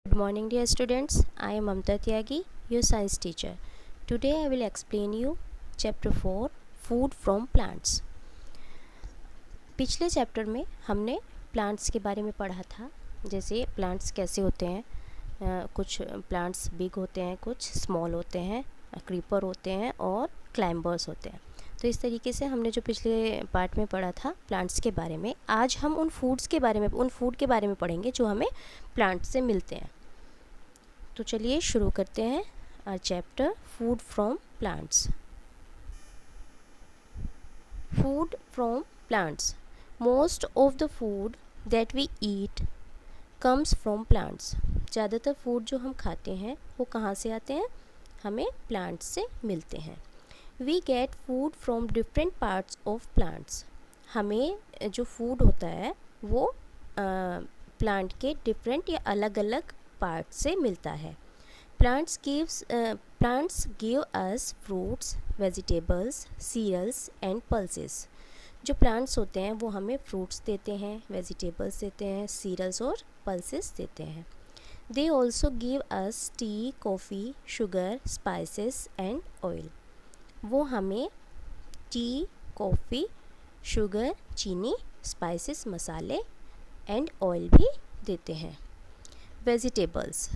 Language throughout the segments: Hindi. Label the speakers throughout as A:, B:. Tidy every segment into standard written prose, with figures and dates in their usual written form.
A: Good morning dear students, I am Mamta Tyagi, your science teacher. Today I will explain you chapter 4 Food from Plants. पिछले चैप्टर में हमने प्लांट्स के बारे में पढ़ा था, जैसे प्लांट्स कैसे होते हैं। कुछ प्लांट्स बिग होते हैं, कुछ स्मॉल होते हैं, क्रीपर होते हैं और क्लाइंबर्स होते हैं। तो इस तरीके से हमने जो पिछले पार्ट में पढ़ा था प्लांट्स के बारे में, आज हम उन फूड के बारे में पढ़ेंगे जो हमें प्लांट्स से मिलते हैं। तो चलिए शुरू करते हैं our chapter food from plants. Food from plants. Most of the food that we eat comes from plants. ज़्यादातर फूड जो हम खाते हैं वो कहाँ से आते हैं? हमें प्लांट्स से मिलते हैं। We get food from different parts of plants. हमें जो फूड होता है वो प्लांट के डिफरेंट या अलग अलग पार्ट से मिलता है। Plants give us fruits, vegetables, cereals and pulses. जो प्लांट्स होते हैं वो हमें फ्रूट्स देते हैं, वेजिटेबल्स देते हैं, सीरियल्स और पल्सेस देते हैं। They also give us T, coffee, sugar, spices and oil. वो हमें टी, कॉफ़ी, शुगर, चीनी, स्पाइसेस, मसाले एंड ऑयल भी देते हैं। वेजिटेबल्स।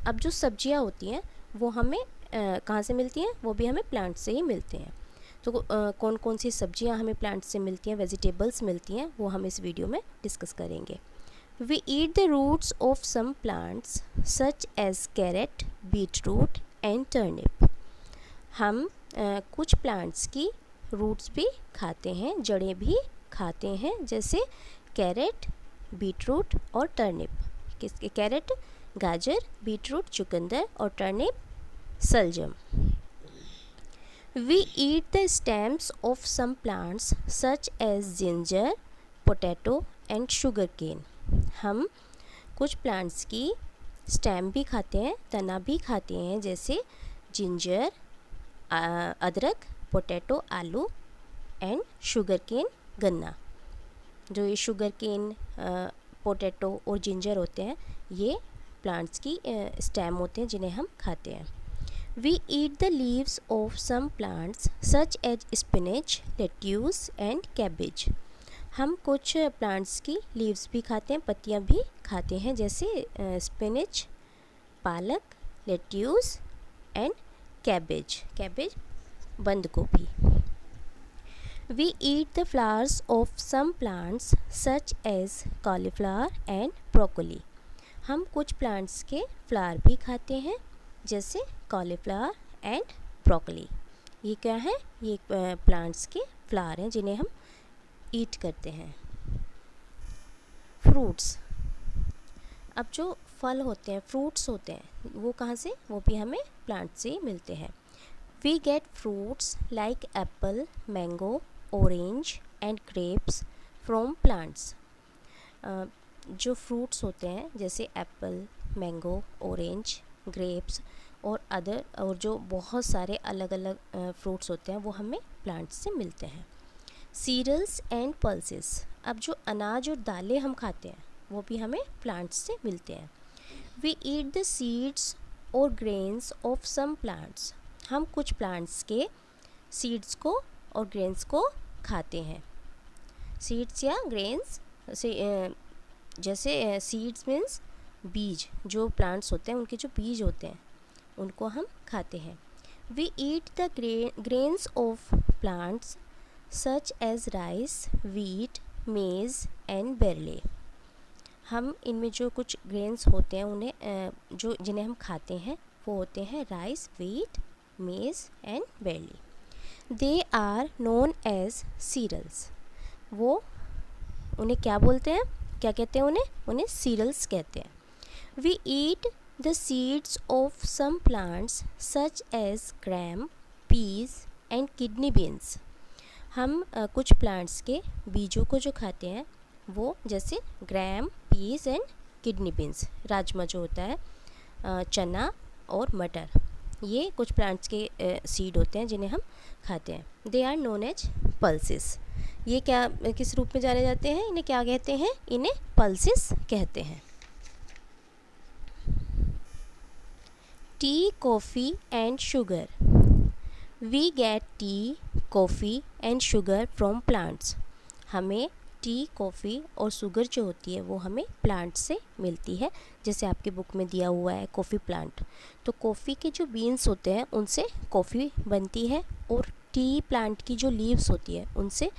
A: अब जो सब्जियां होती हैं वो हमें कहाँ से मिलती हैं? वो भी हमें प्लांट से ही मिलते हैं। तो कौन कौन सी सब्जियां हमें प्लांट से मिलती हैं, वेजिटेबल्स मिलती हैं, वो हम इस वीडियो में डिस्कस करेंगे। We eat the roots of some plants such as carrot, beetroot and turnip. हम कुछ प्लांट्स की रूट्स भी खाते हैं, जड़ें भी खाते हैं, जैसे कैरेट, बीटरूट और टर्निप। किसके? कैरेट गाजर, बीटरूट चुकंदर और टर्निप सलजम। We eat the stems of some plants such as ginger, potato and sugar cane. हम कुछ प्लांट्स की स्टेम भी खाते हैं, तना भी खाते हैं, जैसे जिंजर अदरक, पोटैटो आलू एंड शुगर केन गन्ना। जो ये शुगर केन, पोटैटो और जिंजर होते हैं ये प्लांट्स की स्टेम होते हैं जिन्हें हम खाते हैं। We eat the leaves of some plants such as spinach, lettuce and cabbage. हम कुछ प्लांट्स की लीव्स भी खाते हैं, पत्तियां भी खाते हैं, जैसे स्पिनच, पालक, लेट्यूस एंड कैबेज बंद गोभी। We eat the flowers of some plants such as cauliflower and broccoli. हम कुछ प्लांट्स के फ्लावर भी खाते हैं, जैसे कॉलीफ्लावर एंड ब्रोकोली। ये क्या है? ये प्लांट्स के फ्लावर हैं जिन्हें हम ईट करते हैं। फ्रूट्स। अब जो फल होते हैं, फ्रूट्स होते हैं, वो कहाँ से? वो भी हमें प्लांट से मिलते हैं। We get fruits like apple, mango, orange and grapes from plants. जो फ्रूट्स होते हैं जैसे एप्पल, मैंगो, ऑरेंज, ग्रेप्स और जो बहुत सारे अलग अलग फ्रूट्स होते हैं वो हमें प्लांट्स से मिलते हैं। Cereals and pulses. अब जो अनाज और दालें हम खाते हैं वो भी हमें प्लांट्स से मिलते हैं। वी ईट द सीड्स और ग्रेन्स ऑफ सम प्लांट्स। हम कुछ प्लांट्स के सीड्स को और ग्रेन्स को खाते हैं। सीड्स या ग्रेन्स से जैसे सीड्स मीन्स बीज, जो प्लांट्स होते हैं उनके जो बीज होते हैं उनको हम खाते हैं। We eat the grains of plants such as rice, wheat, maize and barley. हम इनमें जो कुछ ग्रेन्स होते हैं उन्हें जिन्हें हम खाते हैं वो होते हैं rice, wheat, maize and barley. They are known as cereals. वो उन्हें क्या बोलते हैं? क्या कहते हैं उन्हें सीरियल्स कहते हैं। We eat the seeds of some plants such as gram, peas and kidney beans. हम कुछ प्लांट्स के बीजों को जो खाते हैं वो जैसे gram, peas and kidney beans, राजमा जो होता है, चना और मटर, ये कुछ प्लांट्स के सीड होते हैं जिन्हें हम खाते हैं। They are known as pulses. ये क्या किस रूप में जाने जाते हैं? इन्हें क्या कहते हैं? इन्हें पल्सेस कहते हैं। Tea, coffee and sugar. We get tea, coffee and sugar from plants. हमें टी, कॉफ़ी और शुगर जो होती है वो हमें प्लांट से मिलती है। जैसे आपकी बुक में दिया हुआ है कॉफ़ी प्लांट, तो कॉफ़ी के जो बीन्स होते हैं उनसे कॉफ़ी बनती है, और टी प्लांट की जो लीव्स होती है उनसे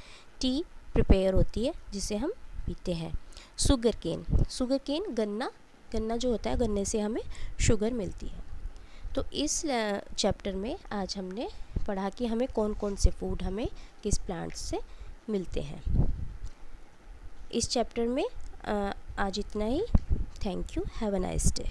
A: टी प्रिपेयर होती है जिसे हम पीते हैं। शुगर केन गन्ना जो होता है, गन्ने से हमें शुगर मिलती है। तो इस चैप्टर में आज हमने पढ़ा कि हमें कौन कौन से फूड हमें किस प्लांट्स से मिलते हैं। इस चैप्टर में आज इतना ही। Thank you, have a nice day.